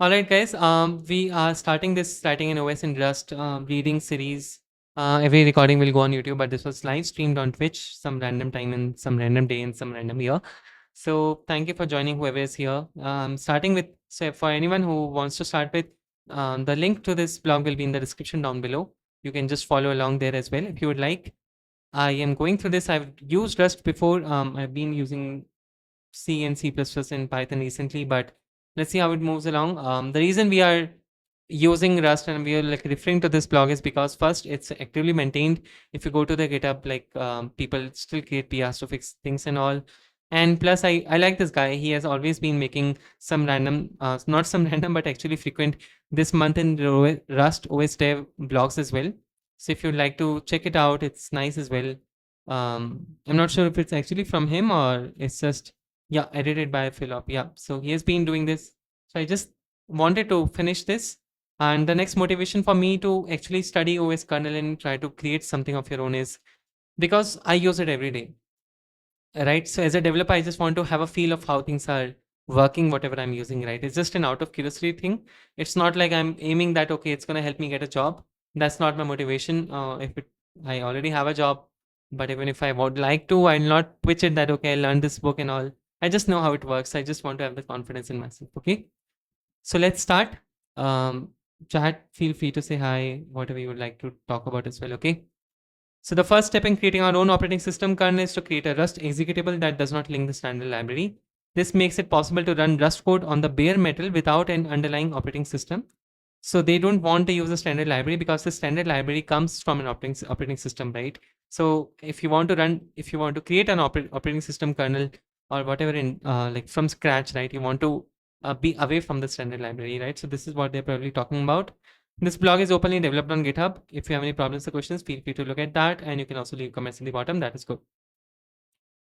All right, guys. We are starting this writing in OS in Rust reading series. Every recording will go on YouTube, but this was live streamed on Twitch some random time and some random day and some random year. So thank you for joining whoever is here. Starting with, so for anyone who wants to start with, the link to this blog will be in the description down below. You can just follow along there as well if you would like. I am going through this. I've used Rust before. I've been using C and C++ and Python recently, but let's see how it moves along. The reason we are using Rust and we are like referring to this blog is because first it's actively maintained. If you go to the GitHub, like people still create PRs to fix things and all. And plus, I like this guy. He has always been making some random, not some random, but actually frequent this month in Rust OS Dev blogs as well. So if you'd like to check it out, it's nice as well. I'm not sure if it's actually from him or it's just yeah, edited by Philip. Yeah. So he has been doing this. So I just wanted to finish this. And the next motivation for me to actually study OS kernel and try to create something of your own is because I use it every day. Right. So as a developer, I just want to have a feel of how things are working, whatever I'm using, right? It's just an out of curiosity thing. It's not like I'm aiming that, okay, it's going to help me get a job. That's not my motivation. I already have a job, but even if I would like to, I'll not pitch it that, okay, I learned this book and all. I just know how it works. I just want to have the confidence in myself. Okay. So let's start. Um, Chat, feel free to say hi, whatever you would like to talk about as well. Okay. So the first step in creating our own operating system kernel is to create a Rust executable that does not link the standard library. This makes it possible to run Rust code on the bare metal without an underlying operating system. So they don't want to use a standard library because the standard library comes from an operating system, right? So if you want to run, if you want to create an operating system kernel or whatever in like from scratch, right? You want to be away from the standard library, right? So this is what they're probably talking about. This blog is openly developed on GitHub. If you have any problems or questions, feel free to look at that. And you can also leave comments in the bottom. That is good.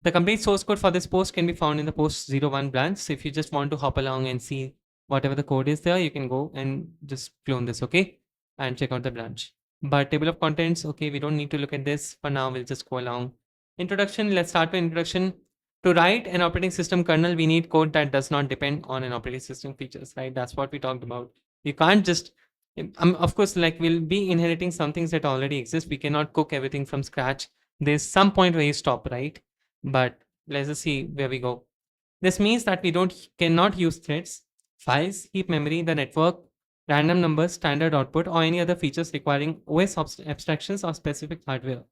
The complete source code for this post can be found in the post 01 branch. So if you just want to hop along and see whatever the code is there, you can go and just clone this, okay? And check out the branch. But table of contents, okay, we don't need to look at this. For now, we'll just go along. Introduction, let's start with introduction. To write an operating system kernel, we need code that does not depend on an operating system features, right? That's what we talked about. You can't just of course, like we'll be inheriting some things that already exist. We cannot cook everything from scratch. There's some point where you stop, right? But let's just see where we go. This means that we cannot use threads, files, heap memory, the network, random numbers, standard output, or any other features requiring OS abstractions or specific hardware.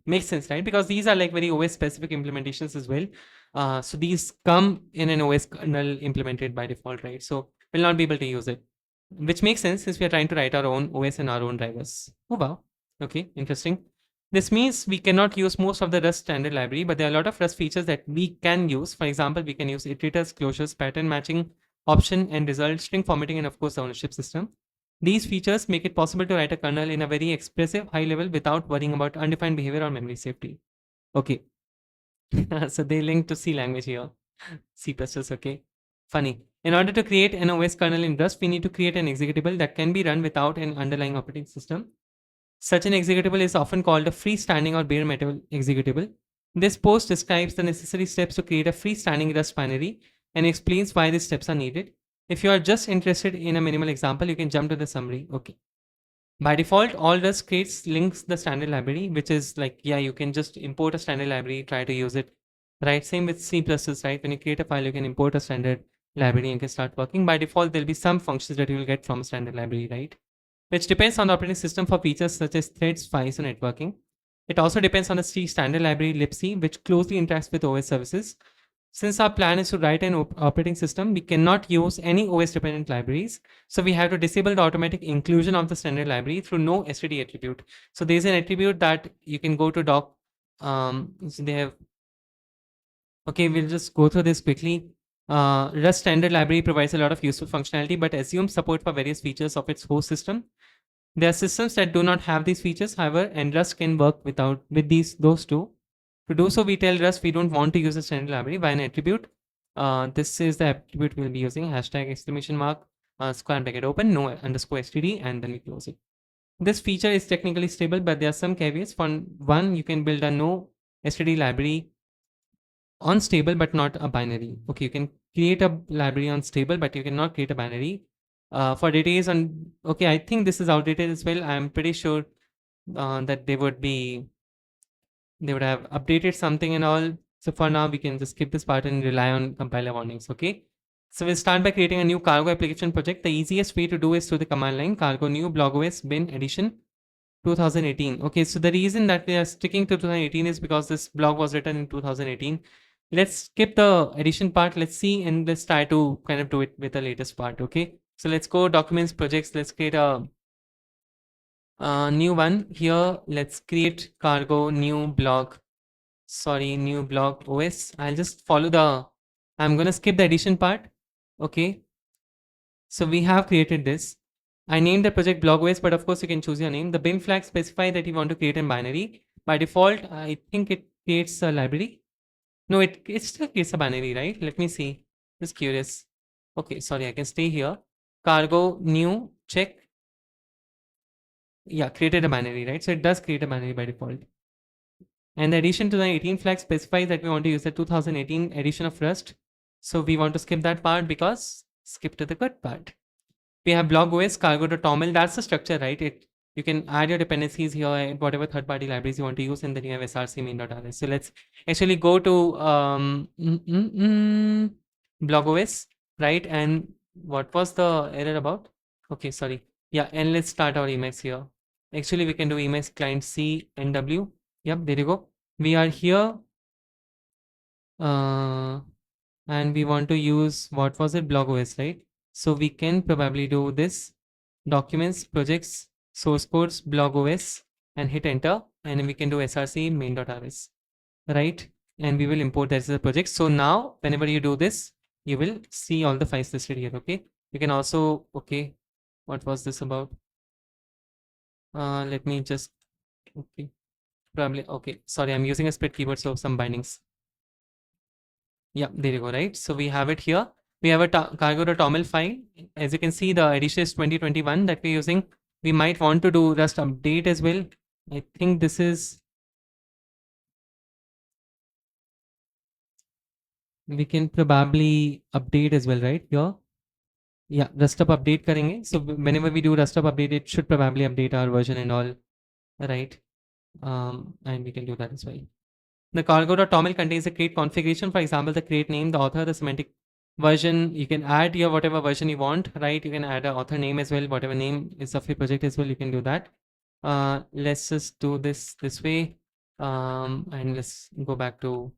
Makes sense, right? Because these are like very OS specific implementations as well. So these come in an OS kernel implemented by default, right? So we'll not be able to use it, which makes sense since we are trying to write our own OS and our own drivers. Oh wow. Okay, interesting. This means we cannot use most of the Rust standard library, but there are a lot of Rust features that we can use. For example, we can use iterators, closures, pattern matching, option and result, string formatting, and of course the ownership system. These features make it possible to write a kernel in a very expressive high level without worrying about undefined behavior or memory safety. Okay. So they link to C language here. C++, okay. Funny. In order to create an OS kernel in Rust, we need to create an executable that can be run without an underlying operating system. Such an executable is often called a freestanding or bare metal executable. This post describes the necessary steps to create a freestanding Rust binary and explains why these steps are needed. If you are just interested in a minimal example, you can jump to the summary. Okay. By default, all Rust creates links the standard library, which is like, yeah, you can just import a standard library, try to use it. Right. Same with C++, right? When you create a file, you can import a standard library and can start working. By default, there'll be some functions that you will get from a standard library, right? Which depends on the operating system for features such as threads, files, and networking. It also depends on the C standard library libc, which closely interacts with OS services. Since our plan is to write an operating system, we cannot use any OS dependent libraries. So we have to disable the automatic inclusion of the standard library through no std attribute. So there's an attribute that you can go to doc. So they have, okay, we'll just go through this quickly. Rust standard library provides a lot of useful functionality, but assumes support for various features of its host system. There are systems that do not have these features, however, and Rust can work with those two. To do so, we tell Rust we don't want to use a standard library by an attribute. This is the attribute we'll be using, hashtag exclamation mark, square bracket open, no underscore std, and then we close it. This feature is technically stable, but there are some caveats. For one, you can build a no std library on stable but not a binary. Okay, you can create a library on stable, but you cannot create a binary. For details on, okay, I think this is outdated as well. I'm pretty sure that they would have updated something and all. So for now, we can just skip this part and rely on compiler warnings. Okay. So we'll start by creating a new cargo application project. The easiest way to do is through the command line cargo new blogOS bin edition 2018. Okay, so the reason that we are sticking to 2018 is because this blog was written in 2018. Let's skip the edition part. Let's see, and let's try to kind of do it with the latest part. Okay, so let's go documents, projects. Let's create a new one here. Let's create cargo new blog. Sorry, new blog OS. I'll just follow the. I'm gonna skip the edition part. Okay, so we have created this. I named the project blogways, but of course you can choose your name. The bin flag specify that you want to create a binary. By default, I think it creates a library. No, it still creates a binary, right? Let me see. Just curious. Okay, sorry, I can stay here. Cargo new check. Yeah, created a binary, right? So it does create a binary by default. And the addition to the 18 flag specifies that we want to use the 2018 edition of Rust. So we want to skip that part because skip to the good part. We have blog OS cargo.toml. That's the structure, right? You can add your dependencies here and whatever third-party libraries you want to use, and then you have src main.rs. So let's actually go to blog OS, right? And what was the error about? Okay, sorry. Yeah, and let's start our emacs here. Actually, we can do emacs client C NW. Yep, there you go. We are here. And we want to use, what was it, blog OS, right? So we can probably do this documents, projects, source codes, blog OS, and hit enter. And we can do src main.rs, right? And we will import that as a project. So now, whenever you do this, you will see all the files listed here. Okay. You can also, okay, what was this about? Let me just, okay, probably, okay. Sorry, I'm using a split keyboard, so some bindings. Yeah, there you go, right? So we have it here. We have a cargo.toml file. As you can see, the edition is 2021 that we're using. We might want to do Rust update as well. I think this is, we can probably update as well, right? Here. Yeah, Rust up update karenge. So whenever we do Rust up update, it should probably update our version and all, right? And we can do that as well. The cargo.toml contains a crate configuration. For example, the crate name, the author, the semantic version. You can add your whatever version you want, right? You can add an author name as well, whatever name is of your project as well. You can do that. Let's just do this way. And let's go back to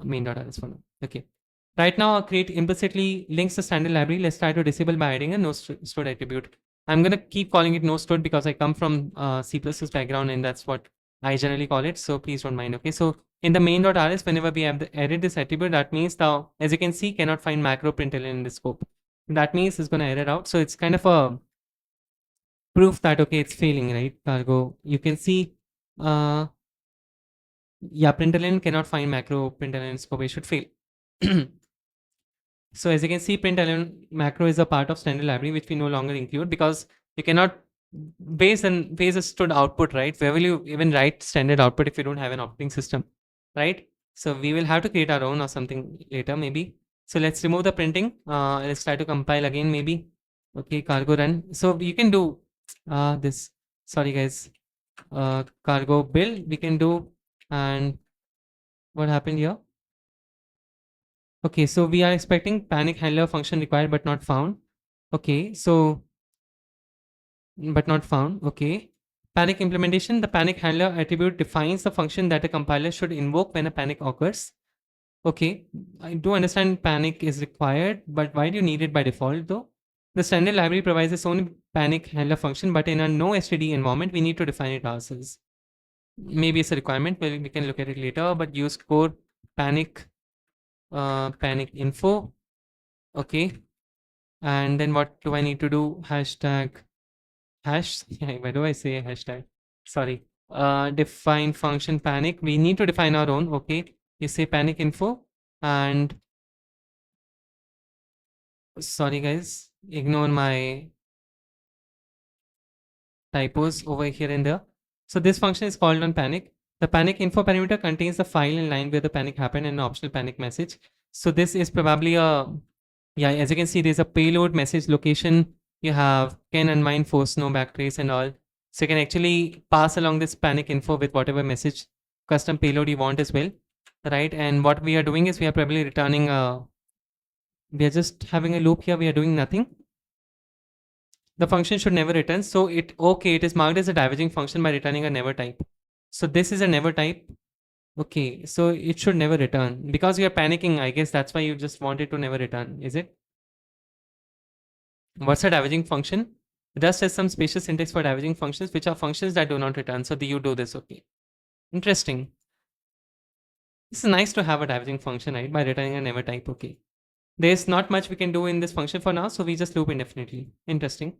main.rs for now. Okay. Right now, our crate implicitly links the standard library. Let's try to disable by adding a no stored attribute. I'm going to keep calling it no stored because I come from C++ background and that's what I generally call it. So please don't mind. Okay. So in the main.rs, whenever we have added this attribute, that means now, as you can see, cannot find macro println in the scope. That means it's going to error out. So it's kind of a proof that, okay, it's failing, right? Cargo. You can see, yeah, println cannot find macro println in scope. It should fail. So as you can see, println macro is a part of standard library, which we no longer include because you cannot base a stored output, right? Where will you even write standard output if you don't have an operating system, right? So we will have to create our own or something later, maybe. So let's remove the printing. Let's try to compile again, maybe. Okay, cargo run. So you can do this. Sorry, guys. Cargo build we can do. And what happened here? Okay, so we are expecting panic handler function required but not found. Okay, so but not found. Okay. Panic implementation. The panic handler attribute defines the function that a compiler should invoke when a panic occurs. Okay, I do understand panic is required, but why do you need it by default though? The standard library provides its own panic handler function, but in a no std environment, we need to define it ourselves. Maybe it's a requirement, but we can look at it later, but use core panic panic info. Okay. And then what do I need to do? Hashtag hash. Why do I say hashtag? Sorry. Define function panic. We need to define our own. Okay. You say panic info and sorry guys, ignore my typos over here and there. So this function is called on panic. The panic info parameter contains the file and line where the panic happened and an optional panic message. So this is probably yeah, as you can see, there's a payload message location. You have can unwind, force, no backtrace and all. So you can actually pass along this panic info with whatever message custom payload you want as well, right? And what we are doing is we are probably returning, we are just having a loop here. We are doing nothing. The function should never return. So okay, it is marked as a diverging function by returning a never type. So this is a never type. Okay, so it should never return because you are panicking. I guess that's why you just want it to never return, is it? What's a diverging function? Rust has some special syntax for diverging functions, which are functions that do not return. So you do this. Okay, interesting. This is nice to have a diverging function, right? By returning a never type. Okay, there's not much we can do in this function for now, so we just loop indefinitely. Interesting.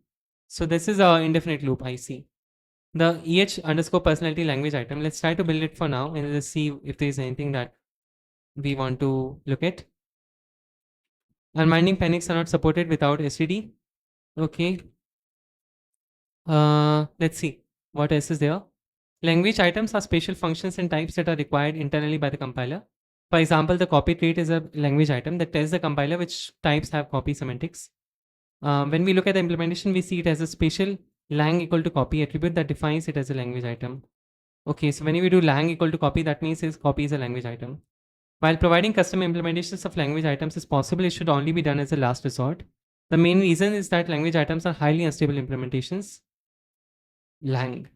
So this is a indefinite loop. I see. The EH personality language item. Let's try to build it for now and let's see if there's anything that we want to look at. Unbinding panics are not supported without STD. Okay. Let's see what else is there. Language items are special functions and types that are required internally by the compiler. For example, the copy trait is a language item that tells the compiler which types have copy semantics. When we look at the implementation, we see it as a special lang equal to copy attribute that defines it as a language item. Okay, so when we do lang equal to copy, that means copy is a language item. While providing custom implementations of language items is possible, it should only be done as a last resort. The main reason is that language items are highly unstable implementations. Lang.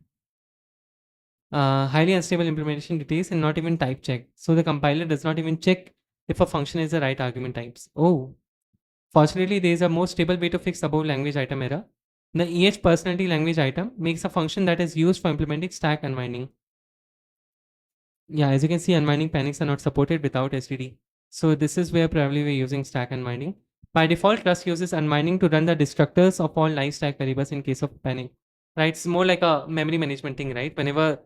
Highly unstable implementation details and not even type check. So the compiler does not even check if a function is the right argument types. Oh, fortunately, there is a more stable way to fix above language item error. The EH personality language item makes a function that is used for implementing stack unwinding. Yeah, as you can see, unwinding panics are not supported without STD. So this is where probably we're using stack unwinding. By default, Rust uses unwinding to run the destructors of all live stack variables in case of panic. Right? It's more like a memory management thing, right? Whenever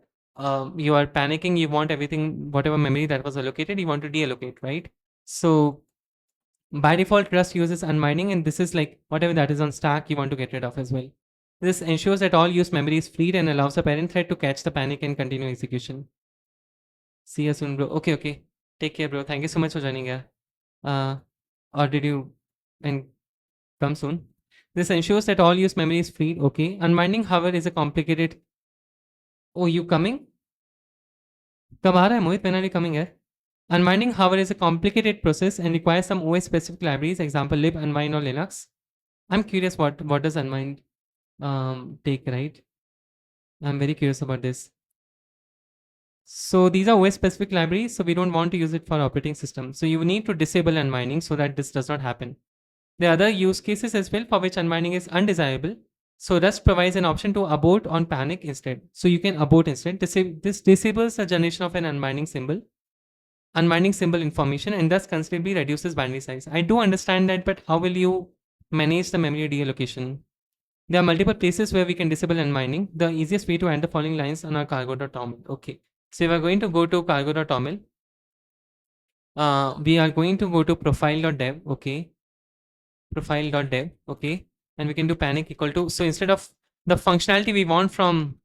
you are panicking, you want everything, whatever memory that was allocated, you want to deallocate, right? So by default, Rust uses unwinding, and this is like whatever that is on stack, you want to get rid of as well. This ensures that all used memory is freed and allows the parent thread to catch the panic and continue execution. See you soon, bro. Okay, okay. Take care, bro. Thank you so much for joining here. Or did you and come soon? This ensures that all used memory is freed. Okay. Unwinding, however, is a complicated. Oh, you coming? कब आ रहा है मोहित? When are you coming here? Unwinding, however, is a complicated process and requires some OS specific libraries, example lib, unwind, or Linux. I'm curious what does unwind take, right? I'm very curious about this. So these are OS specific libraries, so we don't want to use it for operating system. So you need to disable unwinding so that this does not happen. There are other use cases as well for which unwinding is undesirable. So Rust provides an option to abort on panic instead. So you can abort instead. This disables the generation of an unwinding symbol information, and thus considerably reduces binary size. I do understand that, but how will you manage the memory deallocation? There are multiple places where we can disable unwinding. The easiest way to add the following lines on our cargo.toml. Okay. So we are going to go to cargo.toml. We are going to go to profile.dev. Okay. Profile.dev. Okay. And we can do panic equal to. So instead of the functionality we want from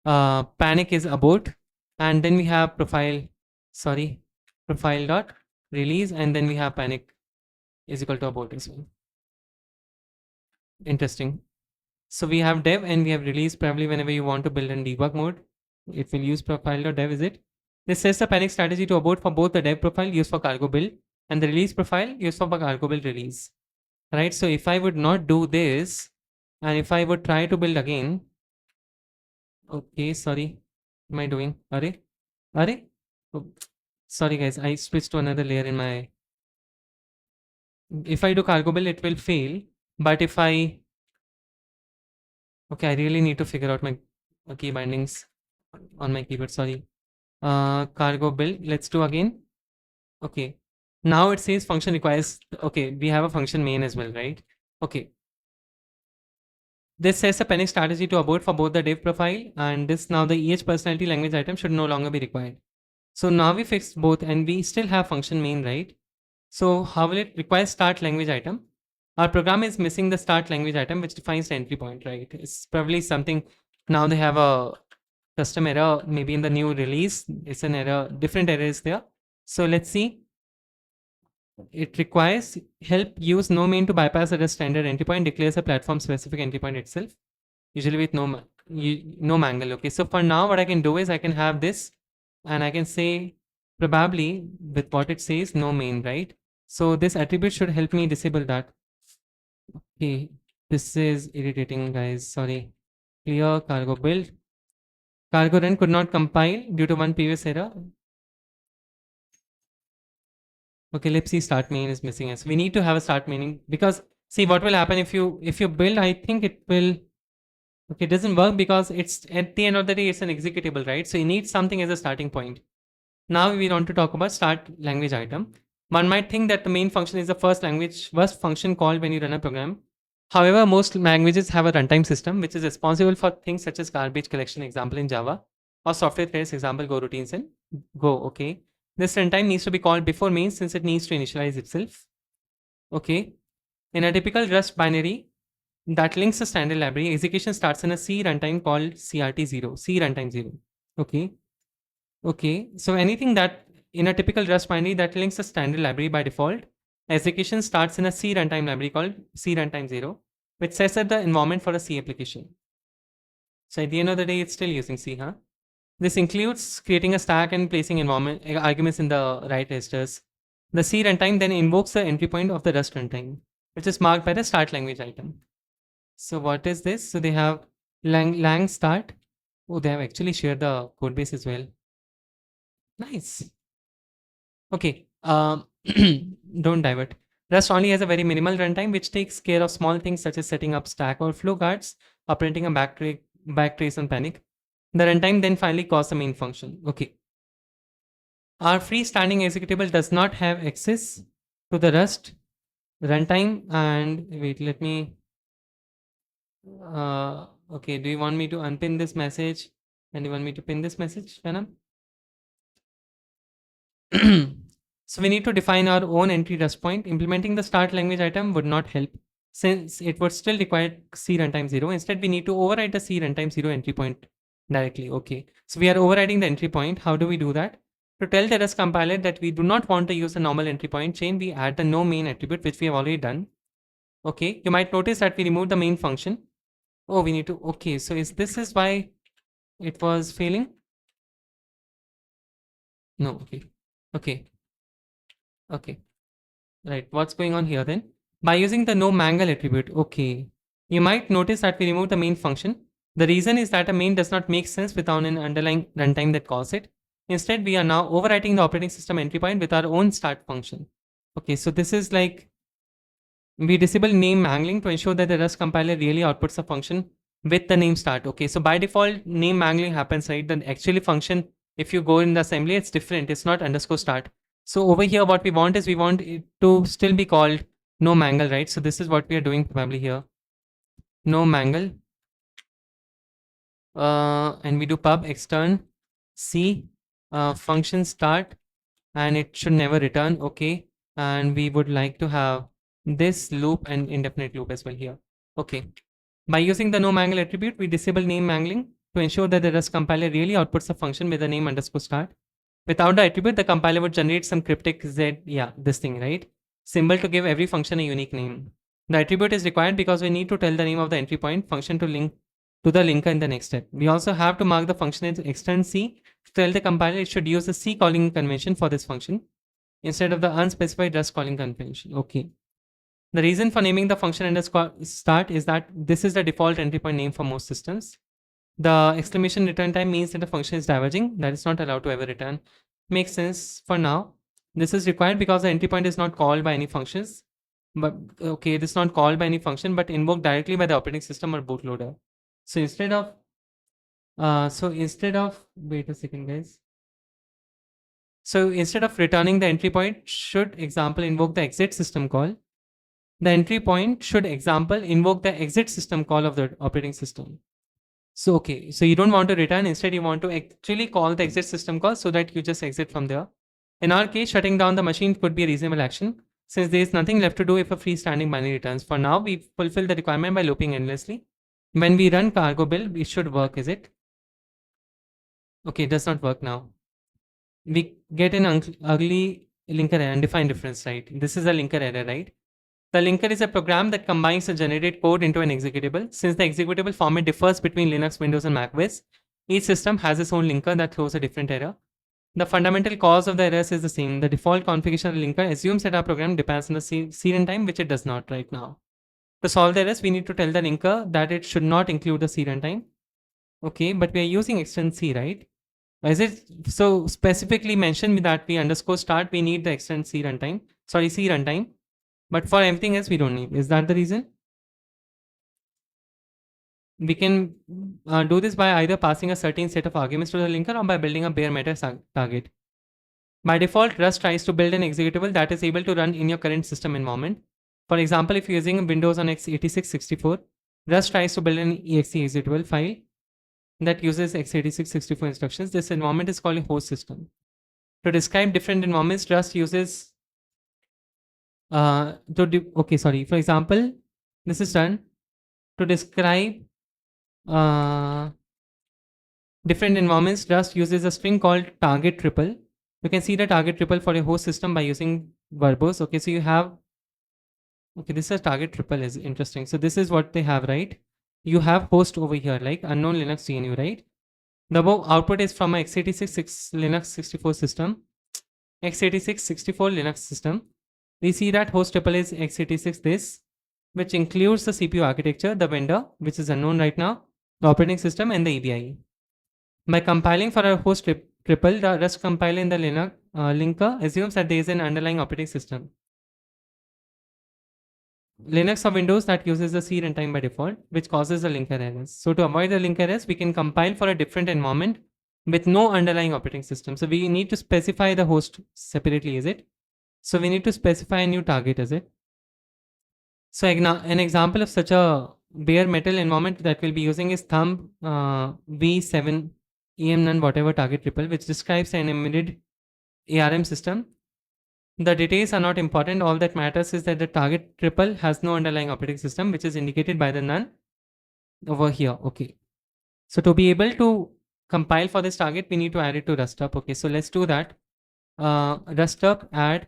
panic is abort. And then we have profile.release. And then we have panic is equal to abort as well. Interesting. So we have dev and we have release. Probably whenever you want to build in debug mode, it will use profile.dev, is it? This sets the panic strategy to abort for both the dev profile used for cargo build and the release profile used for cargo build release. Right? So if I would not do this, and if I would try to build again, okay, sorry, what am I doing? Are? Oh, sorry guys, I switched to another layer in my. If I do cargo build, it will fail. But if I, okay, I really need to figure out my key bindings on my keyboard. Sorry. Cargo build. Let's do again. Okay. Now it says function requires. Okay, we have a function main as well, right? Okay. This says a panic strategy to abort for both the dev profile and this now the EH personality language item should no longer be required. So now we fixed both and we still have function main, right? So how will it require start language item? Our program is missing the start language item which defines the entry point, right? It's probably something. Now they have a custom error, maybe in the new release, it's an error, different error is there. So let's see. It requires help use NoMain to bypass a standard entry point, declares a platform specific entry point itself, usually with no mangle. Okay, so for now, what I can do is I can have this and I can say probably with what it says, no main, right? So this attribute should help me disable that. Okay, this is irritating, guys. Sorry. Clear cargo build. Cargo run could not compile due to one previous error. Okay, let's see. Start main is missing us. We need to have a start maining because see what will happen if you build. I think it will. Okay, it doesn't work because it's at the end of the day it's an executable, right? So you need something as a starting point. Now we want to talk about start language item. One might think that the main function is the first function called when you run a program. However, most languages have a runtime system which is responsible for things such as garbage collection, example in Java, or software threads, example Go routines in Go. Okay, this runtime needs to be called before main since it needs to initialize itself. Okay, in a typical Rust binary that links a standard library, execution starts in a C runtime called CRT0, C runtime 0. Okay. Okay, so anything that in a typical Rust binary that links a standard library by default, execution starts in a C runtime library called C runtime 0, which sets up the environment for a C application. So at the end of the day, it's still using C, huh? This includes creating a stack and placing environment arguments in the right registers. The C runtime then invokes the entry point of the Rust runtime, which is marked by the start language item. So what is this? So they have lang start. Oh, they have actually shared the code base as well. Nice. Okay, don't divert. Rust only has a very minimal runtime, which takes care of small things such as setting up Stack Overflow guards or printing a backtrace on panic. The runtime then finally calls the main function. Okay. Our freestanding executable does not have access to the Rust runtime. And wait, let me. Okay, do you want me to unpin this message? And do you want me to pin this message, Venom? So we need to define our own entry Rust point. Implementing the start language item would not help since it would still require C runtime 0. Instead, we need to override the C runtime 0 entry point directly. Okay, so we are overriding the entry point. How do we do that? To tell the Rust compiler that we do not want to use a normal entry point chain, we add the no main attribute, which we have already done. Okay, you might notice that we removed the main function. Oh, we need to. Okay, so this is why it was failing? No, okay. Okay. Okay. Right. What's going on here then? By using the no mangle attribute, okay. You might notice that we remove the main function. The reason is that a main does not make sense without an underlying runtime that calls it. Instead, we are now overwriting the operating system entry point with our own start function. Okay, so this is like we disable name mangling to ensure that the Rust compiler really outputs a function with the name start. Okay, so by default, name mangling happens, right? The actually function, if you go in the assembly, it's different. It's not underscore start. So over here, what we want is we want it to still be called no mangle, right? So this is what we are doing probably here. No mangle. And we do pub extern C function start and it should never return. Okay. And we would like to have this loop and indefinite loop as well here. Okay. By using the no mangle attribute, we disable name mangling to ensure that the Rust compiler really outputs a function with the name underscore start. Without the attribute, the compiler would generate some cryptic Z, yeah, this thing, right? Symbol to give every function a unique name. The attribute is required because we need to tell the name of the entry point function to link to the linker in the next step. We also have to mark the function as extern C to tell the compiler it should use the C calling convention for this function instead of the unspecified Rust calling convention. Okay. The reason for naming the function underscore start is that this is the default entry point name for most systems. The exclamation return time means that the function is diverging, that is not allowed to ever return. Makes sense for now. This is required because the entry point is not called by any functions. But okay, it is not called by any function, but invoked directly by the operating system or bootloader. So instead of wait a second, guys. So instead of returning the entry point, should example invoke the exit system call. The entry point should example invoke the exit system call of the operating system. So okay, so you don't want to return, instead you want to actually call the exit system call so that you just exit from there. In our case, shutting down the machine could be a reasonable action since there is nothing left to do if a freestanding binary returns. For now, we fulfill the requirement by looping endlessly. When we run cargo build, it should work, is it? Okay, it does not work now. We get an ugly linker error, undefined difference, right? This is a linker error, right? The linker is a program that combines the generated code into an executable. Since the executable format differs between Linux, Windows, and macOS, each system has its own linker that throws a different error. The fundamental cause of the errors is the same. The default configuration of the linker assumes that our program depends on the C runtime, which it does not right now. To solve the errors, we need to tell the linker that it should not include the C runtime. Okay, but we are using extend C, right? Is it so specifically mentioned that we underscore start, we need the extend C runtime, sorry, C runtime, but for everything else, we don't need. Is that the reason? We can do this by either passing a certain set of arguments to the linker or by building a bare metal target. By default, Rust tries to build an executable that is able to run in your current system environment. For example, if you're using Windows on x86 64, Rust tries to build an exe executable file that uses x86 64 instructions. This environment is called a host system. To describe different environments, Rust uses for example, this is done to describe uh, different environments. Rust uses a string called target triple. You can see the target triple for a host system by using verbose. Okay, so you have, okay, this is target triple is interesting. So this is what they have, right? You have host over here, like unknown Linux GNU, right? The above output is from a x86 Linux 64 system, x86 64 Linux system. We see that host triple is x86 this, which includes the CPU architecture, the vendor, which is unknown right now, the operating system, and the EBI. By compiling for a host triple, the Rust compiler in the Linux linker assumes that there is an underlying operating system. Linux or Windows that uses the C runtime by default, which causes the linker errors. So to avoid the linker errors, we can compile for a different environment with no underlying operating system. So we need to specify the host separately, is it? So we need to specify a new target, is it? So an example of such a bare metal environment that we'll be using is thumb V7 EM none whatever target triple, which describes an embedded ARM system. The details are not important. All that matters is that the target triple has no underlying operating system, which is indicated by the none over here. Okay. So to be able to compile for this target, we need to add it to rustup. Okay. So let's do that. Rustup add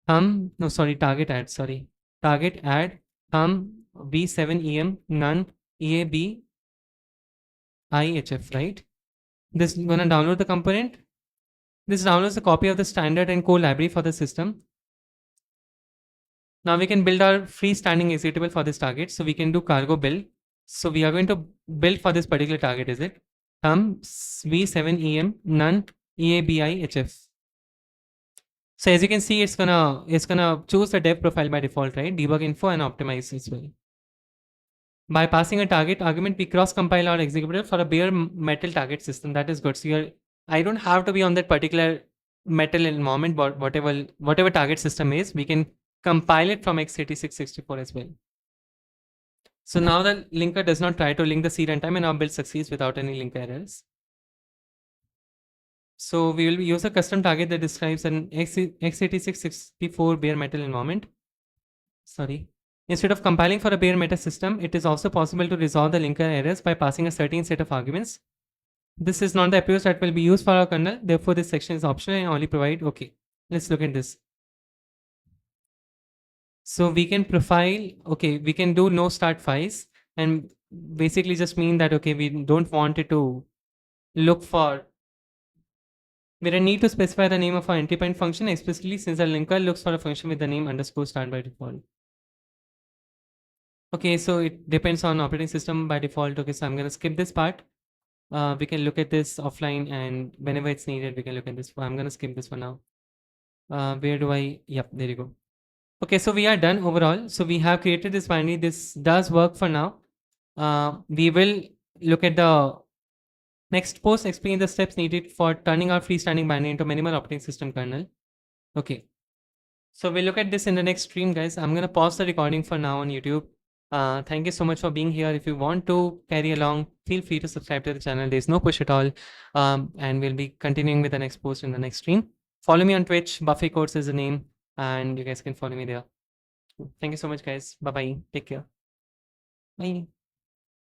target add, target add v7em none eab ihf, right? This is going to download the component. This downloads a copy of the standard and core library for the system. Now we can build our freestanding executable for this target. So we can do cargo build. So we are going to build for this particular target, is it? v7em none eabihf. So as you can see, it's gonna choose the dev profile by default, right? Debug info and optimize as well. By passing a target argument, we cross compile our executable for a bare metal target system. That is good. So I don't have to be on that particular metal environment, but whatever target system is, we can compile it from x86 64 as well. So now the linker does not try to link the C runtime, and our build succeeds without any linker errors. So we will use a custom target that describes an x86 64 bare metal environment. Sorry. Instead of compiling for a bare metal system, it is also possible to resolve the linker errors by passing a certain set of arguments. This is not the approach that will be used for our kernel. Therefore, this section is optional and only provide. Okay, let's look at this. So we can profile, okay, we can do no start files and basically just mean that, okay, we don't want it to look for, we don't need to specify the name of our entry point function, especially since the linker looks for a function with the name underscore start by default. Okay, so it depends on operating system by default. Okay, so I'm going to skip this part. We can look at this offline, and whenever it's needed, we can look at this. I'm going to skip this for now. Where do I, yep, there you go. Okay, so we are done overall. So we have created this binary. This does work for now. We will look at the next post, explain the steps needed for turning our freestanding binary into minimal operating system kernel. Okay. So we'll look at this in the next stream, guys. I'm going to pause the recording for now on YouTube. Thank you so much for being here. If you want to carry along, feel free to subscribe to the channel. There's no push at all. And we'll be continuing with the next post in the next stream. Follow me on Twitch. Buffy Codes is the name. And you guys can follow me there. Thank you so much, guys. Bye-bye. Take care. Bye.